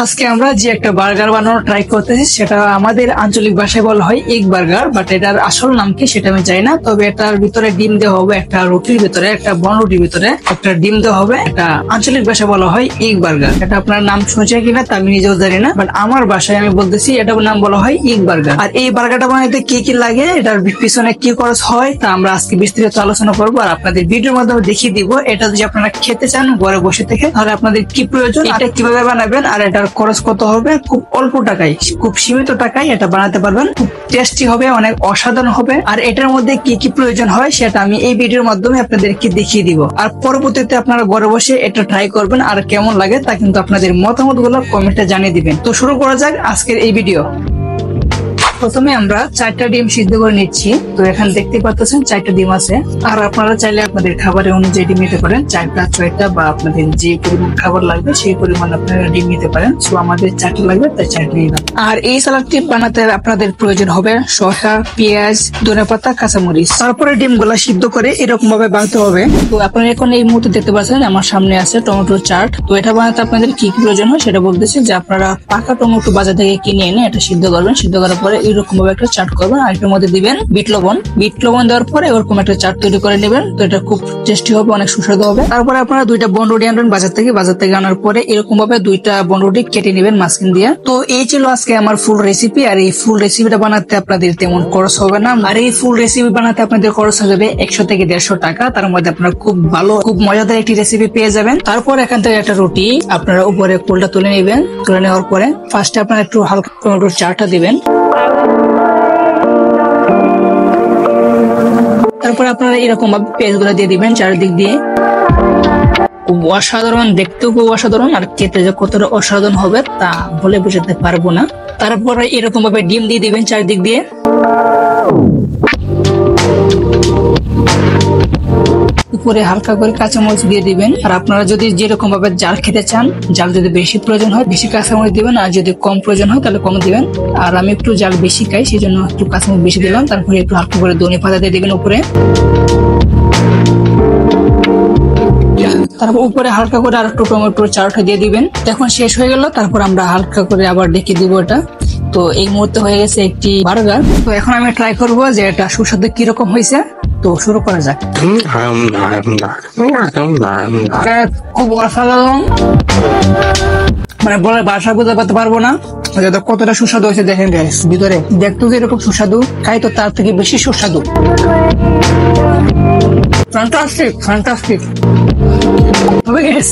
আজকে আমরা যে একটা বার্গার বানানো ট্রাই করতেছি সেটা আমাদের আঞ্চলিক ভাষায় বলা হয় এগ বার্গার, বাট এটার আসল নাম কি সেটা আমি জানি না। তবে এটার ভিতরে ডিম দেওয়া হবে, একটা রুটির ভিতরে, একটা বন রুটির ভিতরে একটা ডিম দেওয়া হবে। এটা আঞ্চলিক ভাষায় বলা হয় এগ বার্গার। এটা আপনার নাম শুনছে কিনা তা আমি নিজেও জানি না, বাট আমার ভাষায় আমি বলতেছি এটার নাম বলা হয় এগ বার্গার। আর এই বার্গারটা বানাইতে কি কি লাগে, এটার পিছনে কি খরচ হয় তা আমরা আজকে বিস্তারিত আলোচনা করবো আর আপনাদের ভিডিওর মাধ্যমে দেখিয়ে দিব। এটা যদি আপনারা খেতে চান ঘরে বসে থেকে, তাহলে আপনাদের কি প্রয়োজন, এটা কিভাবে বানাবেন আর এটার খরচ কত হবে। খুব অল্প টাকায়, খুব সীমিত টাকায় এটা বানাতে পারবেন। খুব টেস্টি হবে, অনেক অসাধারণ হবে। আর এটার মধ্যে কি কি প্রয়োজন হয় সেটা আমি এই ভিডিওর মাধ্যমে আপনাদেরকে দেখিয়ে দিব। আর পরবর্তীতে আপনারা ঘরে বসে এটা ট্রাই করবেন আর কেমন লাগে তা কিন্তু আপনাদের মতামত গুলো কমেন্টে জানিয়ে দিবেন। তো শুরু করা যাক আজকের এই ভিডিও। প্রথমে আমরা 4টা ডিম সিদ্ধ করে নিচ্ছি। তো এখানে দেখতে পাচ্ছেন 4টা ডিম আছে। আর আপনারা চাইলে আপনাদের খাবারের অনুযায়ী ডিম নিতে পারেন, 4টা 6টা বা আপনাদের যে পরিমাণ খাবার লাগবে সেই পরিমাণ আপনারা ডিম নিতে পারেন। সো আমাদের 4টা লাগবে, তাই 4টা নিলাম। আর এই সালাদটি বানাতে আপনাদের প্রয়োজন হবে শসা, পেঁয়াজ, ধনেপাতা, কাঁচামরিচ। তারপরে ডিমগুলা সিদ্ধ করে এরকম ভাবে বানাতে হবে। তো আপনারা এখন এই মুহূর্তে দেখতে পাচ্ছেন আমার সামনে আছে টমেটো চাট। তো এটা বানাতে আপনাদের কি কি প্রয়োজন হয় সেটা বলতেছি, যে আপনারা পাকা টমেটো বাজার থেকে কিনে এনে এটা সিদ্ধ করবেন। সিদ্ধ করার পরে এরকম ভাবে একটা চাট করবেন। আর এটার মধ্যে দিবেন বিট লবণ। বিট লবণ দেওয়ার পরে এরকম একটা চাট তৈরি করে নেবেন। তো এটা খুব টেস্টি হবে, অনেক সুস্বাদু হবে। তারপরে আপনারা 2টা বন রুটি আনবেন বাজার থেকে আনার পরে এরকম ভাবে 2টা বন রুটি কেটে নেবেন মাঝখান দিয়ে। তো এই ছিল আজকে আমার ফুল রেসিপি। আর এই ফুল রেসিপিটা বানাতে আপনাদের তেমন খরচ হবে না। আর এই ফুল রেসিপি বানাতে আপনাদের খরচ হয়ে যাবে 100 থেকে 150 টাকা। তার মধ্যে আপনারা খুব ভালো, খুব মজাদার একটি রেসিপি পেয়ে যাবেন। তারপর এখান থেকে একটা রুটি আপনারা উপরে কোলটা তুলে নেবেন। তুলে নেওয়ার পরে ফার্স্টে আপনারা একটু হালকা টমেটোর চাটটা দিবেন। তারপরে আপনারা এরকম ভাবে পেঁয়াজ গুলো দিয়ে দিবেন চারিদিক দিয়ে। খুব অসাধারণ, দেখতেও খুব অসাধারণ, আর খেতে যে কতটা অসাধারণ হবে তা বলে বোঝাতে পারবো না। তারপরে এরকম ভাবে ডিম দিয়ে দিবেন চারিদিক দিয়ে। উপরে হালকা করে কাঁচামরিচ দিয়ে দিবেন। আর আপনারা যদি যেরকম ভাবে জাল খেতে চান, জাল যদি বেশি প্রয়োজন হয় বেশি কাঁচামরিচ দিবেন, আর যদি কম প্রয়োজন হয় তাহলে কম দিবেন। আর আমি একটু জাল বেশি খাই সেই জন্য একটু কাঁচামরিচ বেশি দিলাম। তারপরে একটু হালকা করে ধনেপাতা দিয়ে দিবেন উপরে। তারপর উপরে হালকা করে আর একটু টমেটোর চাটটা দিয়ে দিবেন। এখন শেষ হয়ে গেল। তারপর আমরা হালকা করে আবার ডেকে দিব এটা। তো এই মুহূর্তে হয়ে গেছে একটি বার্গার। তো এখন আমি ট্রাই করব যে এটা সুস্বাদু কিরকম হয়েছে। তো শুরু করা যাক। খুব অসাধারণ, মানে বলে ভাষা বোঝাতে পারবো না কতটা সুস্বাদু হয়েছে। দেখেন গাইস, ভিতরে দেখতে যেরকম সুস্বাদু, খাই তো তার থেকে বেশি সুস্বাদু। Fantastic fantastic. তবে গাইস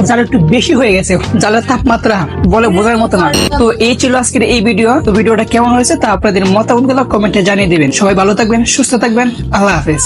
জাল একটু বেশি হয়ে গেছে, জালের তাপমাত্রা বলে বোঝার মতো না। তো এই ছিল আজকের এই ভিডিও। তো ভিডিওটা কেমন হয়েছে তা আপনাদের মতামত গুলো কমেন্টে জানিয়ে দিবেন। সবাই ভালো থাকবেন, সুস্থ থাকবেন। আল্লাহ হাফেজ।